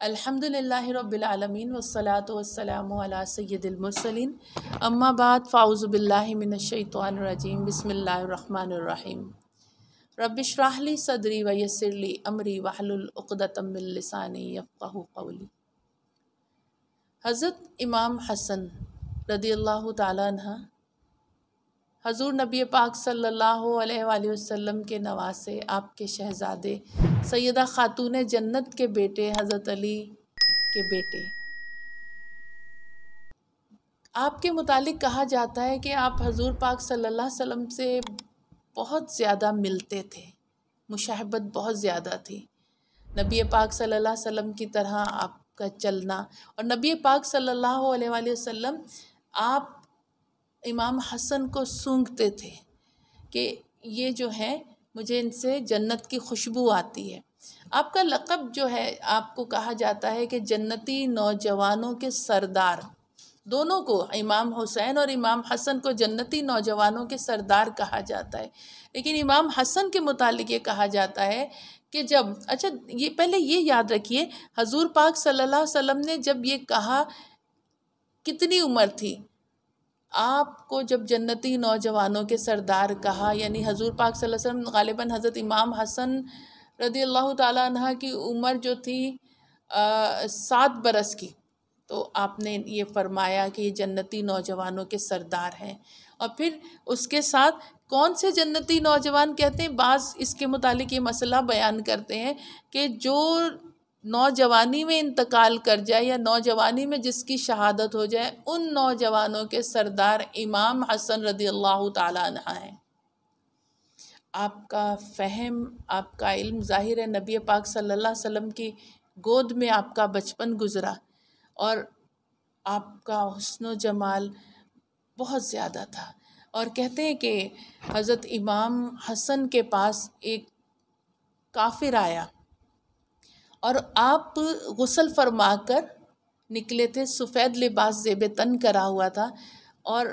الحمدللہ رب العالمین والصلاة والسلام علی سید المرسلین اما بعد فاعوذ باللہ من الشیطان الرجیم بسم اللہ الرحمن الرحیم رب اشرح لی صدری ویسر لی امری واحلل عقدۃ من لسانی یفقہوا قولی۔ حضرت امام حسن رضی اللہ تعالیٰ عنہ حضور نبی پاک صلی اللہ علیہ وآلہ وسلم کے نواسے، آپ کے شہزادے سیدہ خاتون جنت کے بیٹے حضرت علی کے بیٹے۔ آپ کے متعلق کہا جاتا ہے کہ آپ حضور پاک صلی اللہ علیہ وسلم سے بہت زیادہ ملتے تھے، مشاہبت بہت زیادہ تھی۔ نبی پاک صلی اللہ علیہ وسلم کی طرح آپ کا چلنا، اور نبی پاک صلی اللہ علیہ وآلہ وسلم آپ امام حسن کو سونگھتے تھے کہ یہ جو ہے مجھے ان سے جنت کی خوشبو آتی ہے۔ آپ کا لقب جو ہے، آپ کو کہا جاتا ہے کہ جنتی نوجوانوں کے سردار، دونوں کو، امام حسین اور امام حسن کو جنتی نوجوانوں کے سردار کہا جاتا ہے۔ لیکن امام حسن کے متعلق یہ کہا جاتا ہے کہ یہ پہلے یہ یاد رکھیے، حضور پاک صلی اللہ علیہ وسلم نے جب یہ کہا، کتنی عمر تھی آپ کو جب جنتی نوجوانوں کے سردار کہا؟ یعنی حضور پاک صلی اللہ علیہ وسلم غالباً حضرت امام حسن رضی اللہ تعالیٰ عنہ کی عمر جو تھی 7 برس کی، تو آپ نے یہ فرمایا کہ یہ جنتی نوجوانوں کے سردار ہیں۔ اور پھر اس کے ساتھ کون سے جنتی نوجوان کہتے ہیں؟ بعض اس کے متعلق یہ مسئلہ بیان کرتے ہیں کہ جو نوجوانی میں انتقال کر جائے یا نوجوانی میں جس کی شہادت ہو جائے، ان نوجوانوں کے سردار امام حسن رضی اللہ تعالیٰ عنہ ہیں۔ آپ کا فہم، آپ کا علم، ظاہر ہے نبی پاک صلی اللہ علیہ وسلم کی گود میں آپ کا بچپن گزرا، اور آپ کا حسن و جمال بہت زیادہ تھا۔ اور کہتے ہیں کہ حضرت امام حسن کے پاس ایک کافر آیا، اور آپ غسل فرما کر نکلے تھے، سفید لباس زیب تن کرا ہوا تھا، اور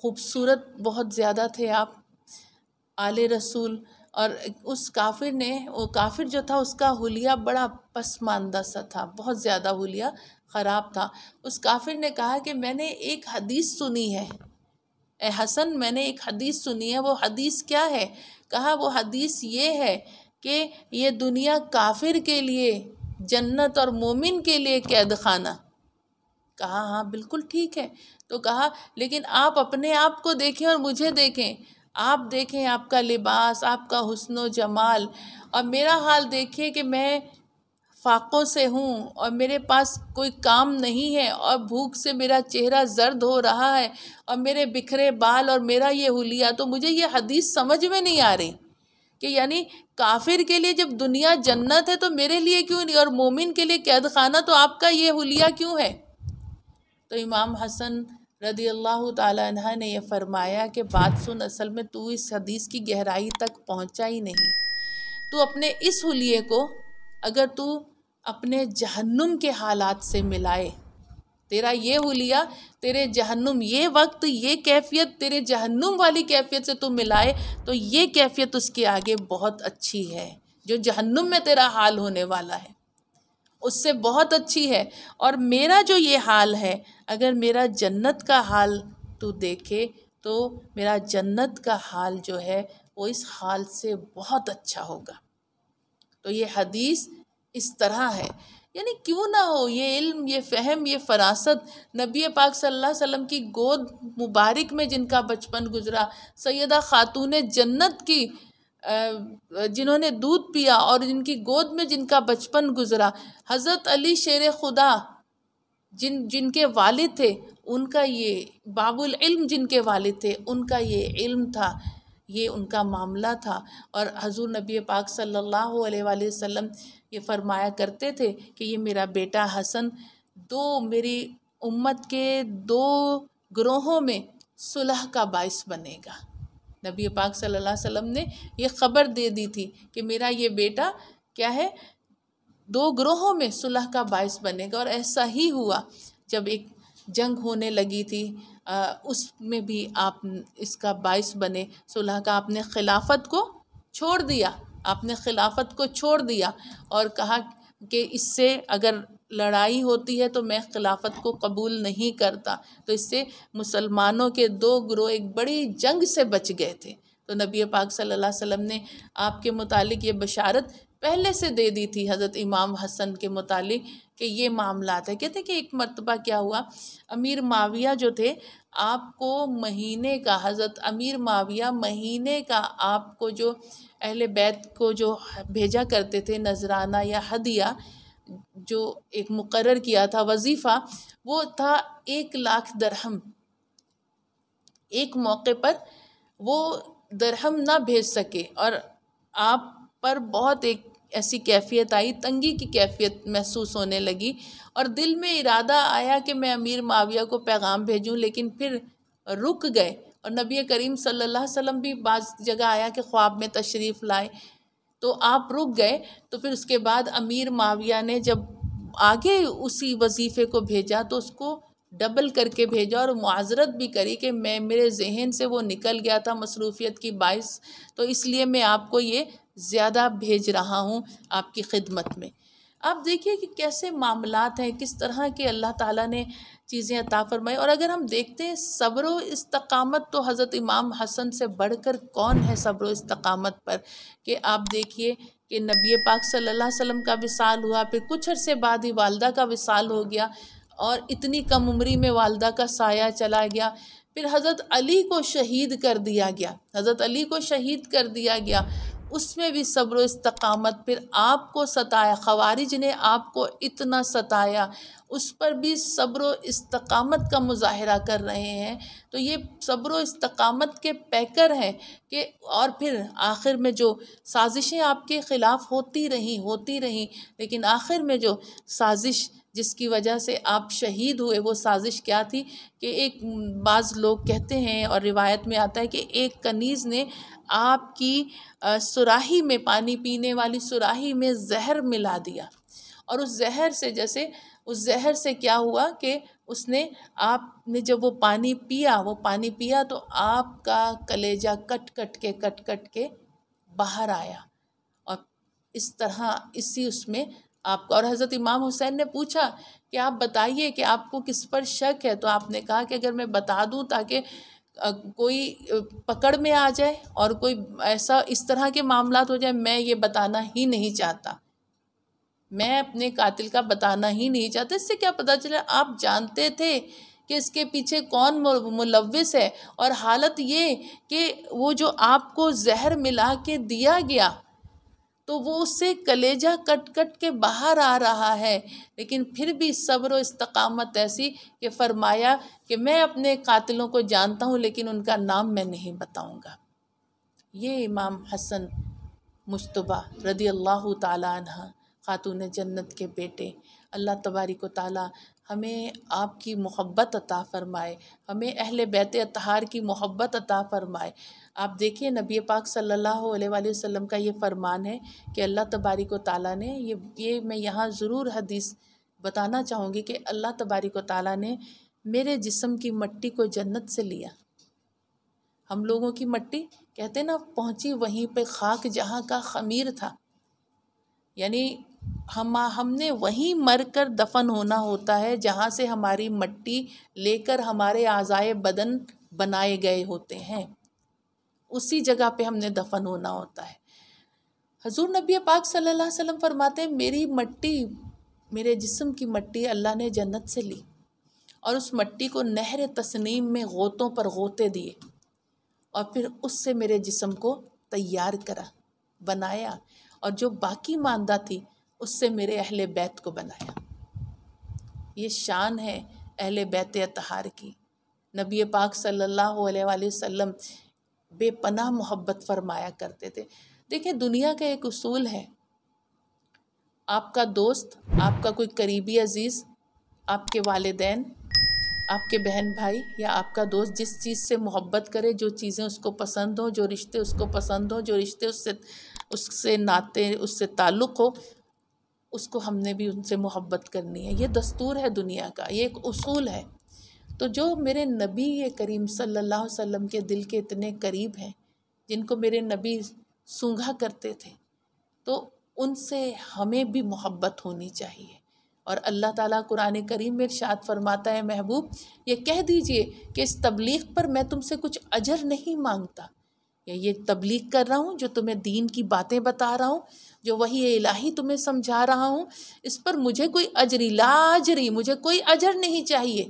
خوبصورت بہت زیادہ تھے آپ، آل رسول۔ اور اس کافر نے، وہ کافر جو تھا، اس کا حلیہ بڑا پسماندہ سا تھا، بہت زیادہ حلیہ خراب تھا۔ اس کافر نے کہا کہ میں نے ایک حدیث سنی ہے، اے حسن، میں نے ایک حدیث سنی ہے۔ وہ حدیث کیا ہے؟ کہا وہ حدیث یہ ہے کہ یہ دنیا کافر کے لیے جنت اور مومن کے لیے قید خانہ۔ کہا ہاں بالکل ٹھیک ہے۔ تو کہا لیکن آپ اپنے آپ کو دیکھیں اور مجھے دیکھیں، آپ دیکھیں آپ کا لباس، آپ کا حسن و جمال، اور میرا حال دیکھیں کہ میں فاقوں سے ہوں اور میرے پاس کوئی کام نہیں ہے، اور بھوک سے میرا چہرہ زرد ہو رہا ہے، اور میرے بکھرے بال اور میرا یہ حلیہ، تو مجھے یہ حدیث سمجھ میں نہیں آ رہی کہ یعنی کافر کے لیے جب دنیا جنت ہے تو میرے لیے کیوں نہیں، اور مومن کے لیے قید خانہ، تو آپ کا یہ حلیہ کیوں ہے؟ تو امام حسن رضی اللہ تعالیٰ عنہ نے یہ فرمایا کہ بات سن، اصل میں تو اس حدیث کی گہرائی تک پہنچا ہی نہیں۔ تو اپنے اس حلیے کو اگر تو اپنے جہنم کے حالات سے ملائے، تیرا یہ حلیہ تیرے جہنم، یہ وقت، یہ کیفیت تیرے جہنم والی کیفیت سے تو ملائے، تو یہ کیفیت اس کے آگے بہت اچھی ہے، جو جہنم میں تیرا حال ہونے والا ہے اس سے بہت اچھی ہے۔ اور میرا جو یہ حال ہے، اگر میرا جنت کا حال تو دیکھے تو میرا جنت کا حال جو ہے وہ اس حال سے بہت اچھا ہوگا۔ تو یہ حدیث اس طرح ہے، یعنی کیوں نہ ہو یہ علم، یہ فہم، یہ فراست نبی پاک صلی اللہ علیہ وسلم کی گود مبارک میں جن کا بچپن گزرا، سیدہ خاتون جنت کی جنہوں نے دودھ پیا اور جن کی گود میں جن کا بچپن گزرا، حضرت علی شیر خدا جن کے والد تھے، ان کا یہ باب العلم، جن کے والد تھے ان کا یہ علم تھا، یہ ان کا معاملہ تھا۔ اور حضور نبی پاک صلی اللہ علیہ وآلہ وسلم یہ فرمایا کرتے تھے کہ یہ میرا بیٹا حسن میری امت کے 2 گروہوں میں صلح کا باعث بنے گا۔ نبی پاک صلی اللہ علیہ وسلم نے یہ خبر دے دی تھی کہ میرا یہ بیٹا کیا ہے، 2 گروہوں میں صلح کا باعث بنے گا۔ اور ایسا ہی ہوا، جب ایک جنگ ہونے لگی تھی، اس میں بھی آپ اس کا باعث بنے صلح کا۔ آپ نے خلافت کو چھوڑ دیا، اور کہا کہ اس سے اگر لڑائی ہوتی ہے تو میں خلافت کو قبول نہیں کرتا، تو اس سے مسلمانوں کے 2 گروہ ایک بڑی جنگ سے بچ گئے تھے۔ تو نبی پاک صلی اللہ علیہ وسلم نے آپ کے متعلق یہ بشارت پہلے سے دے دی تھی حضرت امام حسن کے متعلق کہ یہ معاملات ہے۔ کہتے ہیں کہ ایک مرتبہ کیا ہوا، امیر معاویہ جو تھے آپ کو مہینے کا، حضرت امیر معاویہ مہینے کا آپ کو جو اہل بیت کو جو بھیجا کرتے تھے نذرانہ یا ہدیہ، جو ایک مقرر کیا تھا وظیفہ، وہ تھا 1,00,000 درہم۔ ایک موقع پر وہ درہم نہ بھیج سکے اور آپ پر بہت ایک ایسی کیفیت آئی، تنگی کی کیفیت محسوس ہونے لگی، اور دل میں ارادہ آیا کہ میں امیر معاویہ کو پیغام بھیجوں، لیکن پھر رک گئے۔ اور نبی کریم صلی اللہ علیہ وسلم بھی بعض جگہ آیا کہ خواب میں تشریف لائے، تو آپ رک گئے۔ تو پھر اس کے بعد امیر معاویہ نے جب آگے اسی وظیفے کو بھیجا تو اس کو ڈبل کر کے بھیجا اور معذرت بھی کری کہ میرے ذہن سے وہ نکل گیا تھا مصروفیت کی باعث، تو اس لیے میں آپ کو یہ زیادہ بھیج رہا ہوں آپ کی خدمت میں۔ آپ دیکھیے کہ کیسے معاملات ہیں، کس طرح کے اللہ تعالیٰ نے چیزیں عطا فرمائی۔ اور اگر ہم دیکھتے ہیں صبر و استقامت، تو حضرت امام حسن سے بڑھ کر کون ہے صبر و استقامت پر، کہ آپ دیکھیے کہ نبی پاک صلی اللہ علیہ وسلم کا وصال ہوا، پھر کچھ عرصے بعد ہی والدہ کا وصال ہو گیا، اور اتنی کم عمری میں والدہ کا سایہ چلا گیا۔ پھر حضرت علی کو شہید کر دیا گیا، حضرت علی کو شہید کر دیا گیا، اس میں بھی صبر و استقامت۔ پھر آپ کو ستایا، خوارج نے آپ کو اتنا ستایا، اس پر بھی صبر و استقامت کا مظاہرہ کر رہے ہیں۔ تو یہ صبر و استقامت کے پیکر ہیں کہ، اور پھر آخر میں جو سازشیں آپ کے خلاف ہوتی رہیں، لیکن آخر میں جو سازش جس کی وجہ سے آپ شہید ہوئے، وہ سازش کیا تھی کہ ایک بعض لوگ کہتے ہیں اور روایت میں آتا ہے کہ ایک کنیز نے آپ کی سراہی میں، پانی پینے والی سراہی میں زہر ملا دیا، اور اس زہر سے کیا ہوا کہ اس نے، آپ نے جب وہ پانی پیا تو آپ کا کلیجہ کٹ کٹ کے باہر آیا، اور اس طرح اس میں آپ کو۔ اور حضرت امام حسین نے پوچھا کہ آپ بتائیے کہ آپ کو کس پر شک ہے، تو آپ نے کہا کہ اگر میں بتا دوں تاکہ کوئی پکڑ میں آ جائے اور کوئی ایسا اس طرح کے معاملات ہو جائے، میں یہ بتانا ہی نہیں چاہتا، میں اپنے قاتل کا بتانا ہی نہیں چاہتا۔ اس سے کیا پتہ چلا، آپ جانتے تھے کہ اس کے پیچھے کون ملوث ہے، اور حالت یہ کہ وہ جو آپ کو زہر ملا کے دیا گیا تو وہ اس سے کلیجہ کٹ کے باہر آ رہا ہے، لیکن پھر بھی صبر و استقامت ایسی کہ فرمایا کہ میں اپنے قاتلوں کو جانتا ہوں لیکن ان کا نام میں نہیں بتاؤں گا۔ یہ امام حسن مجتبیٰ رضی اللہ تعالیٰ عنہ، خاتون جنت کے بیٹے، اللہ تبارک و تعالیٰ ہمیں آپ کی محبت عطا فرمائے، ہمیں اہل بیت اطہار کی محبت عطا فرمائے۔ آپ دیکھیے نبی پاک صلی اللہ علیہ وآلہ وسلم کا یہ فرمان ہے کہ اللہ تبارک و تعالیٰ نے یہ میں یہاں ضرور حدیث بتانا چاہوں گی کہ اللہ تبارک و تعالیٰ نے میرے جسم کی مٹی کو جنت سے لیا۔ ہم لوگوں کی مٹی کہتے نا پہنچی وہیں پہ خاک جہاں کا خمیر تھا، یعنی ہم نے وہیں مر کر دفن ہونا ہوتا ہے جہاں سے ہماری مٹی لے کر ہمارے اعضائے بدن بنائے گئے ہوتے ہیں، اسی جگہ پہ ہم نے دفن ہونا ہوتا ہے۔ حضور نبی پاک صلی اللہ علیہ وسلم فرماتے ہیں میری مٹی، میرے جسم کی مٹی اللہ نے جنت سے لی، اور اس مٹی کو نہر تسنیم میں غوطوں پر غوطے دیے، اور پھر اس سے میرے جسم کو تیار کرا، بنایا، اور جو باقی ماندہ تھی اس سے میرے اہل بیت کو بنایا۔ یہ شان ہے اہل بیت اطہار کی۔ نبی پاک صلی اللہ علیہ وآلہ وسلم بے پناہ محبت فرمایا کرتے تھے۔ دیکھیں دنیا کا ایک اصول ہے، آپ کا دوست، آپ کا کوئی قریبی عزیز، آپ کے والدین، آپ کے بہن بھائی یا آپ کا دوست جس چیز سے محبت کرے، جو چیزیں اس کو پسند ہوں، جو رشتے اس کو پسند ہوں، جو رشتے اس سے ناطے، اس سے تعلق ہو، اس کو ہم نے بھی ان سے محبت کرنی ہے۔ یہ دستور ہے دنیا کا، یہ ایک اصول ہے۔ تو جو میرے نبی کریم صلی اللہ علیہ وسلم کے دل کے اتنے قریب ہیں، جن کو میرے نبی سونگھا کرتے تھے، تو ان سے ہمیں بھی محبت ہونی چاہیے۔ اور اللہ تعالیٰ قرآن کریم میں ارشاد فرماتا ہے محبوب یہ کہہ دیجئے کہ اس تبلیغ پر میں تم سے کچھ اجر نہیں مانگتا، یا یہ تبلیغ کر رہا ہوں جو تمہیں دین کی باتیں بتا رہا ہوں، جو وحی الہی تمہیں سمجھا رہا ہوں، اس پر مجھے کوئی اجری لا اجری، مجھے کوئی اجر نہیں چاہیے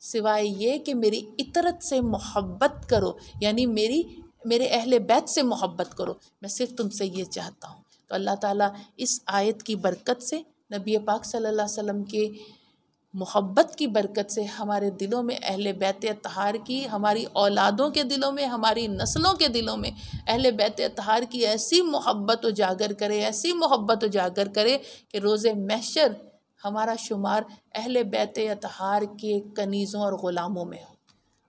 سوائے یہ کہ میری اطرت سے محبت کرو، یعنی میرے اہل بیت سے محبت کرو، میں صرف تم سے یہ چاہتا ہوں۔ تو اللہ تعالیٰ اس آیت کی برکت سے، نبی پاک صلی اللہ علیہ وسلم کے محبت کی برکت سے ہمارے دلوں میں اہل بیت اطہار کی، ہماری اولادوں کے دلوں میں، ہماری نسلوں کے دلوں میں اہل بیت اطہار کی ایسی محبت اجاگر کرے، ایسی محبت اجاگر کرے کہ روز محشر ہمارا شمار اہل بیت اطہار کے کنیزوں اور غلاموں میں ہو۔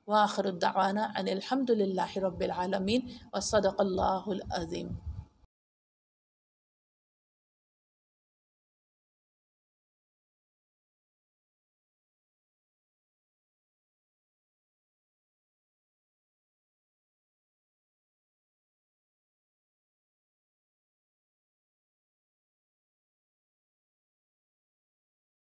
وآخر الدعوانا ان الحمد للہ رب العالمین وصدق اللہ العظیم۔